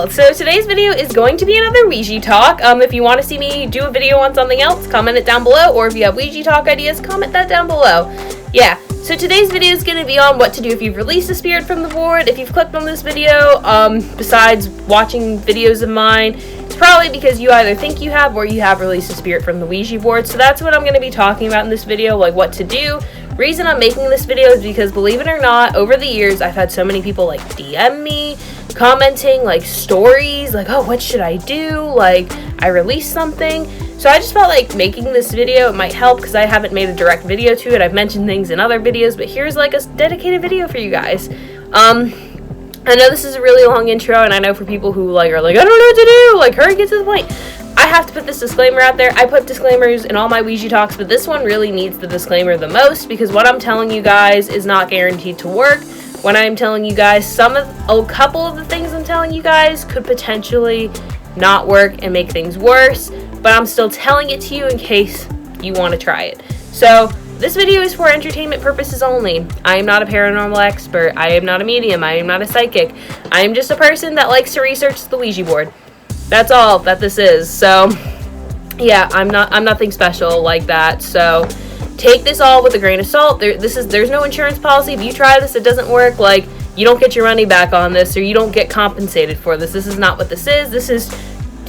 Untitled. So today's video is going to be another Ouija talk. If you want to see me do a video on something else, comment it down below, or if you have Ouija talk ideas, comment that down below. Yeah, so today's video is going to be on what to do if you've released a spirit from the board. If you've clicked on this video, besides watching videos of mine, it's probably because you either think you have or you have released a spirit from the Ouija board. So that's what I'm going to be talking about in this video, like what to do. Reason I'm making this video is because, believe it or not, over the years I've had so many people like DM me, commenting like stories, like, oh, what should I do? Like, I released something. So I just felt like making this video, it might help because I haven't made a direct video to it. I've mentioned things in other videos, but here's like a dedicated video for you guys. I know this is a really long intro, and I know for people who like are like, I don't know what to do, like, hurry, get to the point. I have to put this disclaimer out there. I put disclaimers in all my Ouija talks, but this one really needs the disclaimer the most because what I'm telling you guys is not guaranteed to work. When I'm telling you guys, a couple of the things I'm telling you guys could potentially not work and make things worse, but I'm still telling it to you in case you want to try it. So this video is for entertainment purposes only. I am not a paranormal expert. I am not a medium. I am not a psychic. I am just a person that likes to research the Ouija board. That's all that this is. So yeah, I'm nothing special like that. So take this all with a grain of salt. There's no insurance policy. If you try this, it doesn't work, like, you don't get your money back on this, or you don't get compensated for this. This is not what this is. This is,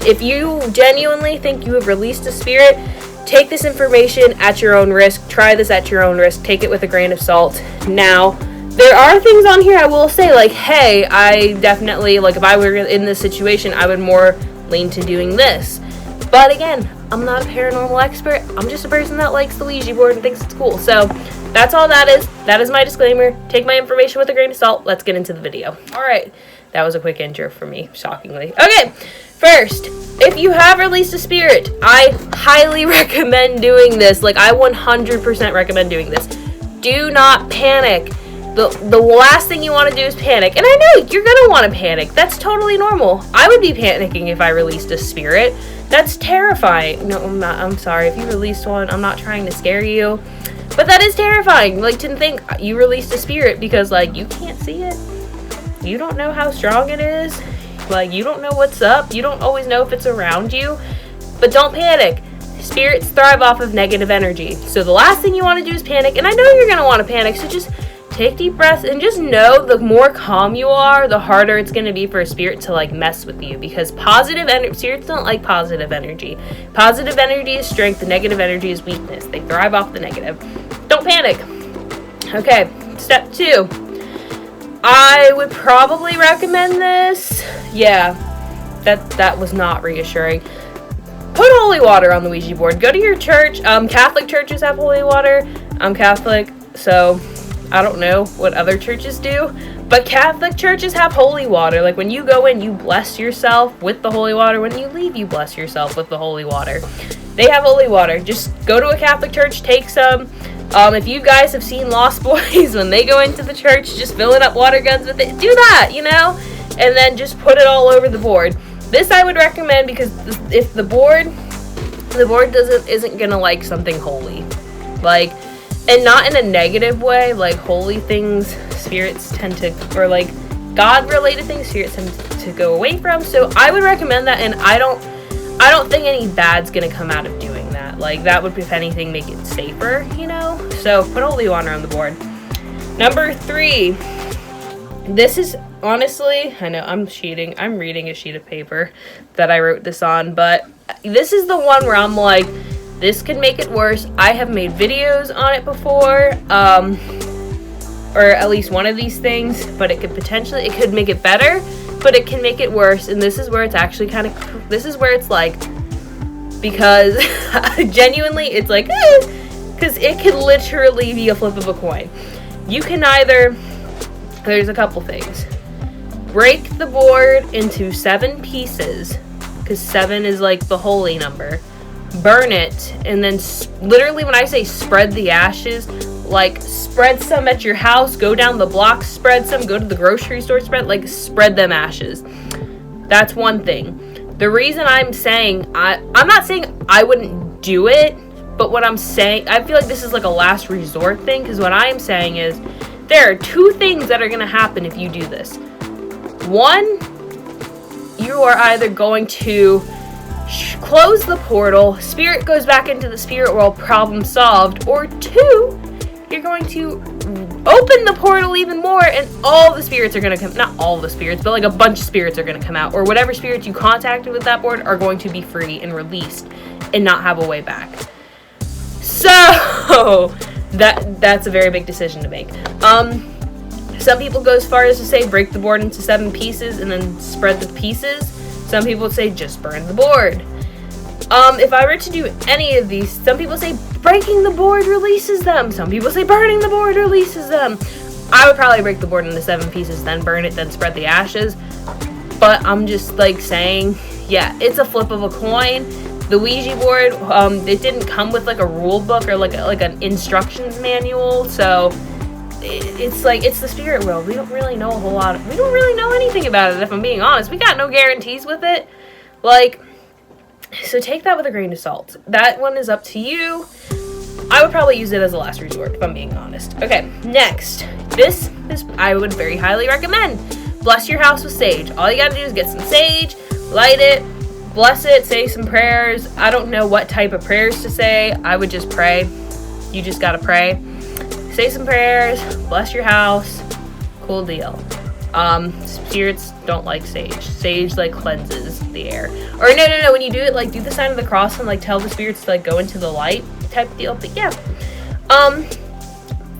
if you genuinely think you have released a spirit, take this information at your own risk. Try this at your own risk. Take it with a grain of salt. Now, there are things on here I will say, like, hey, I definitely, like, if I were in this situation, I would more lean to doing this. But again, I'm not a paranormal expert. I'm just a person that likes the Ouija board and thinks it's cool. So that's all that is. That is my disclaimer. Take my information with a grain of salt. Let's get into the video. All right. That was a quick intro for me, shockingly. Okay. First, if you have released a spirit, I highly recommend doing this. Like, I 100% recommend doing this. Do not panic. The last thing you want to do is panic. And I know you're going to want to panic. That's totally normal. I would be panicking if I released a spirit. That's terrifying. No, I'm not. I'm sorry. If you released one, I'm not trying to scare you. But that is terrifying. Like, to think you released a spirit because, like, you can't see it. You don't know how strong it is. Like, you don't know what's up. You don't always know if it's around you. But don't panic. Spirits thrive off of negative energy. So the last thing you want to do is panic. And I know you're going to want to panic. So just take deep breaths and just know the more calm you are, the harder it's going to be for a spirit to, like, mess with you, because spirits don't like positive energy. Positive energy is strength, the negative energy is weakness. They thrive off the negative. Don't panic. Okay, step 2. I would probably recommend this. Yeah, that was not reassuring. Put holy water on the Ouija board. Go to your church. Catholic churches have holy water. I'm Catholic, so I don't know what other churches do, but Catholic churches have holy water. Like, when you go in, you bless yourself with the holy water. When you leave, you bless yourself with the holy water. They have holy water. Just go to a Catholic church, take some. If you guys have seen Lost Boys, when they go into the church, just filling up water guns with it, do that, you know? And then just put it all over the board. This I would recommend because if the board isn't gonna like something holy. Like, and not in a negative way, like holy things, spirits tend to, or like God-related things, spirits tend to go away from. So I would recommend that, and I don't think any bad's gonna come out of doing that. Like, that would, if anything, make it safer, you know? So put holy water on the board. Number 3. This is, honestly, I know I'm cheating. I'm reading a sheet of paper that I wrote this on, but this is the one where I'm like, this could make it worse. I have made videos on it before, or at least one of these things, but it could make it better, but it can make it worse. And this is where it's actually this is where it's like, because genuinely it's like, because it could literally be a flip of a coin. You can either, there's a couple things. Break the board into 7 pieces, because 7 is like the holy number. Burn it, and then literally when I say spread the ashes, like, spread some at your house, go down the block, spread some, go to the grocery store, spread them ashes. That's one thing. The reason I'm saying, I'm not saying I wouldn't do it, but what I'm saying, I feel like this is like a last resort thing, because what I'm saying is, there are 2 things that are going to happen if you do this. One, you are either going to close the portal, spirit goes back into the spirit world, problem solved, or 2, you're going to open the portal even more, and all the spirits are going to come, not all the spirits, but like a bunch of spirits are going to come out, or whatever spirits you contacted with that board are going to be free and released and not have a way back. So that's a very big decision to make. Some people go as far as to say break the board into 7 pieces and then spread the pieces. Some people would say just burn the board. If I were to do any of these, some people say breaking the board releases them. Some people say burning the board releases them. I would probably break the board into 7 pieces, then burn it, then spread the ashes. But I'm just like saying, yeah, it's a flip of a coin. The Ouija board, it didn't come with like a rule book or like an instructions manual, so it's like, it's the spirit world. We don't really know a whole lot. We don't really know anything about it, if I'm being honest. We got no guarantees with it. Like, so take that with a grain of salt. That one is up to you. I would probably use it as a last resort, if I'm being honest. Okay, next. This I would very highly recommend. Bless your house with sage. All you gotta do is get some sage, light it, bless it, say some prayers. I don't know what type of prayers to say. I would just pray. You just gotta pray. Say some prayers, bless your house, cool deal. Spirits don't like sage. Sage like cleanses the air. Or no, when you do it, like do the sign of the cross and like tell the spirits to like go into the light type deal. But yeah.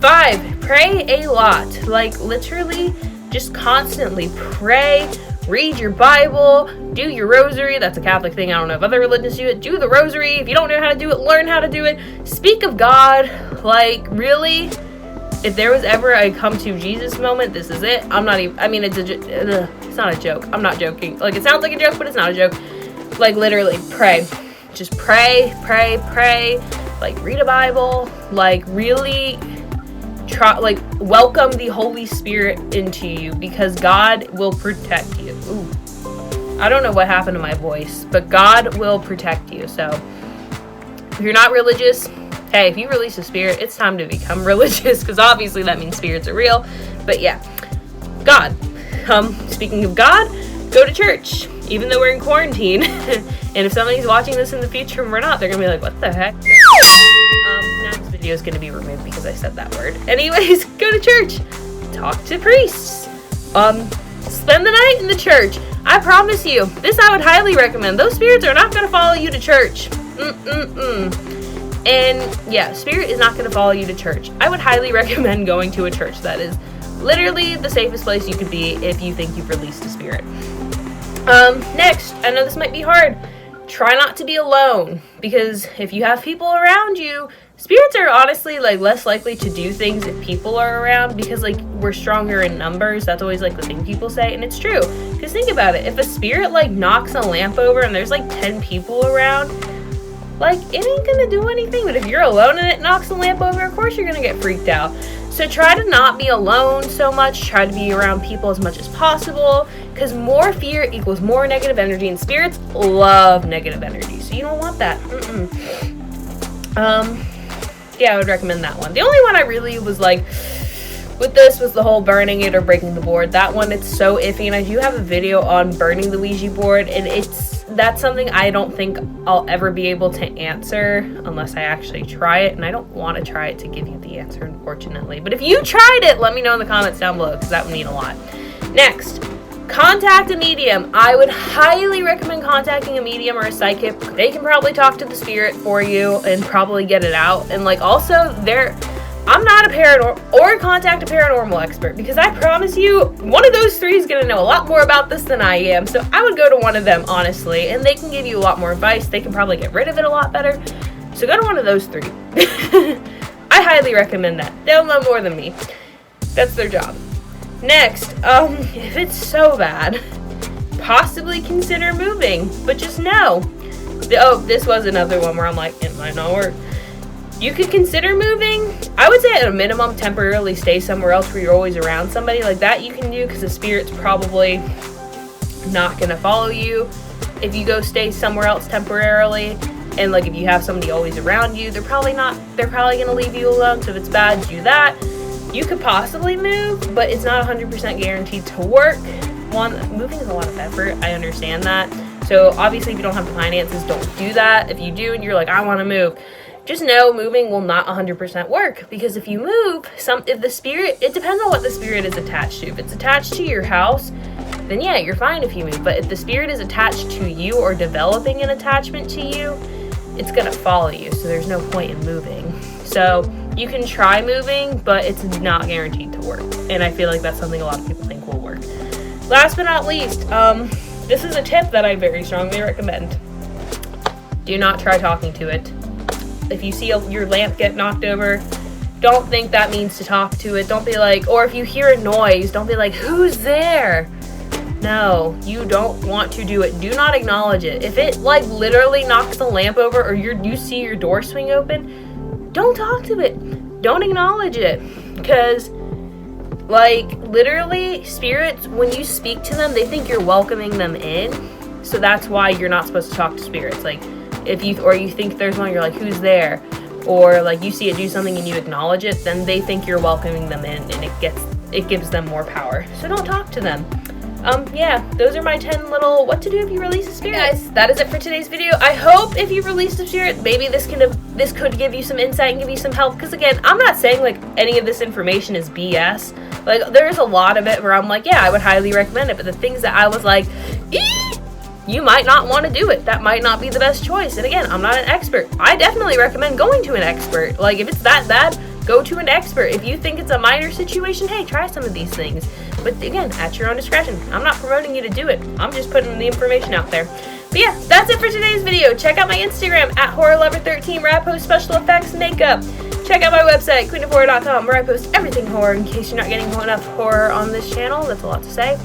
5, pray a lot. Like literally just constantly pray, read your Bible, do your rosary. That's a Catholic thing. I don't know if other religions do it. Do the rosary. If you don't know how to do it, learn how to do it. Speak of God. Like really, if there was ever a come to Jesus moment, this is it. I'm not even, I mean, it's not a joke. I'm not joking. Like, it sounds like a joke, but it's not a joke. Like, literally, pray. Just pray. Like, read a Bible. Like, really try, like, welcome the Holy Spirit into you, because God will protect you. Ooh. I don't know what happened to my voice, but God will protect you. So, if you're not religious, hey, if you release a spirit, it's time to become religious, because obviously that means spirits are real. But yeah, God. Speaking of God, go to church, even though we're in quarantine. And if somebody's watching this in the future and we're not, they're going to be like, what the heck? Now this video is going to be removed because I said that word. Anyways, go to church. Talk to priests. Spend the night in the church. I promise you, this I would highly recommend. Those spirits are not going to follow you to church. And yeah, spirit is not going to follow you to church. I would highly recommend going to a church. That is literally the safest place you could be if you think you've released a spirit. Next, I know this might be hard. Try not to be alone, because if you have people around you, spirits are honestly like less likely to do things if people are around, because like we're stronger in numbers. That's always like the thing people say, and it's true. Because think about it. If a spirit like knocks a lamp over and there's like 10 people around, like, it ain't gonna do anything. But if you're alone and it knocks the lamp over, of course you're gonna get freaked out. So try to not be alone so much. Try to be around people as much as possible, because more fear equals more negative energy, and spirits love negative energy, so you don't want that. Yeah, I would recommend that one. The only one I really was like with this was the whole burning it or breaking the board. That one, it's so iffy, and I do have a video on burning the Ouija board, and that's something I don't think I'll ever be able to answer unless I actually try it, and I don't want to try it to give you the answer, unfortunately. But if you tried it, let me know in the comments down below, because that would mean a lot. Next, contact a medium. I would highly recommend contacting a medium or a psychic. They can probably talk to the spirit for you and probably get it out. And like also, I'm not a paranormal, or contact a paranormal expert, because I promise you, one of those three is going to know a lot more about this than I am. So I would go to one of them, honestly, and they can give you a lot more advice. They can probably get rid of it a lot better. So go to one of those three. I highly recommend that. They'll know more than me. That's their job. Next, if it's so bad, possibly consider moving, but just know. This was another one where I'm like, it might not work. You could consider moving. I would say at a minimum, temporarily stay somewhere else where you're always around somebody. Like that you can do, because the spirit's probably not going to follow you. If you go stay somewhere else temporarily, and like if you have somebody always around you, they're probably going to leave you alone. So if it's bad, do that. You could possibly move, but it's not 100% guaranteed to work. one, moving is a lot of effort. I understand that. So obviously if you don't have the finances, don't do that. If you do and you're like, I want to move, just know moving will not 100% work, because if you move, if the spirit, it depends on what the spirit is attached to. If it's attached to your house, then yeah, you're fine if you move. But if the spirit is attached to you or developing an attachment to you, it's gonna follow you. So there's no point in moving. So you can try moving, but it's not guaranteed to work. And I feel like that's something a lot of people think will work. Last but not least, this is a tip that I very strongly recommend. Do not try talking to it. If you see your lamp get knocked over, don't think that means to talk to it. Don't be like, or if you hear a noise, don't be like, who's there? No, you don't want to do it. Do not acknowledge it. If it like literally knocks the lamp over, or you see your door swing open, don't talk to it. Don't acknowledge it. Because like literally spirits, when you speak to them, they think you're welcoming them in. So that's why you're not supposed to talk to spirits. Like if you think there's one, you're like, who's there? Or like you see it do something and you acknowledge it, then they think you're welcoming them in, and it gives them more power. So don't talk to them. Yeah, those are my 10 little what to do if you release a spirit. Guys, that is it for today's video. I hope if you released a spirit, maybe this could give you some insight and give you some help. Because again, I'm not saying like any of this information is BS. Like there's a lot of it where I'm like, yeah, I would highly recommend it. But the things that I was like, you might not want to do it. That might not be the best choice. And again, I'm not an expert. I definitely recommend going to an expert. Like if it's that bad, go to an expert. If you think it's a minor situation, hey, try some of these things. But again, at your own discretion. I'm not promoting you to do it. I'm just putting the information out there. But yeah, that's it for today's video. Check out my Instagram at HorrorLover13, where I post special effects and makeup. Check out my website, queenofhorror.com, where I post everything horror in case you're not getting enough horror on this channel. That's a lot to say.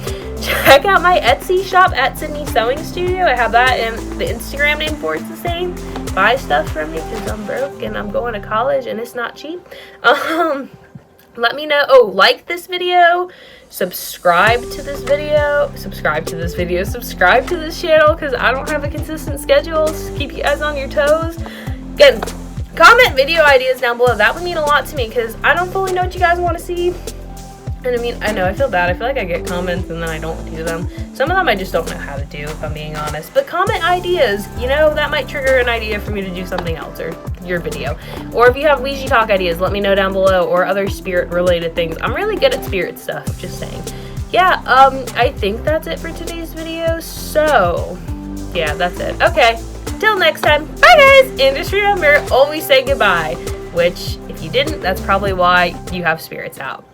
Check out my Etsy shop at Sydney Sewing Studio. I have that, and the Instagram name for it's the same. Buy stuff from me because I'm broke and I'm going to college and it's not cheap. Let me know. Oh, like this video, subscribe to this channel because I don't have a consistent schedule. So keep you guys on your toes. Again, comment video ideas down below. That would mean a lot to me because I don't fully know what you guys want to see. And I mean, I know I feel bad. I feel like I get comments and then I don't do them. Some of them I just don't know how to do, if I'm being honest. But comment ideas. You know, that might trigger an idea for me to do something else or your video. Or if you have Ouija talk ideas, let me know down below. Or other spirit related things. I'm really good at spirit stuff, just saying. Yeah, I think that's it for today's video. So, yeah, that's it. Okay, till next time. Bye, guys! And just remember, always say goodbye. Which, if you didn't, that's probably why you have spirits out.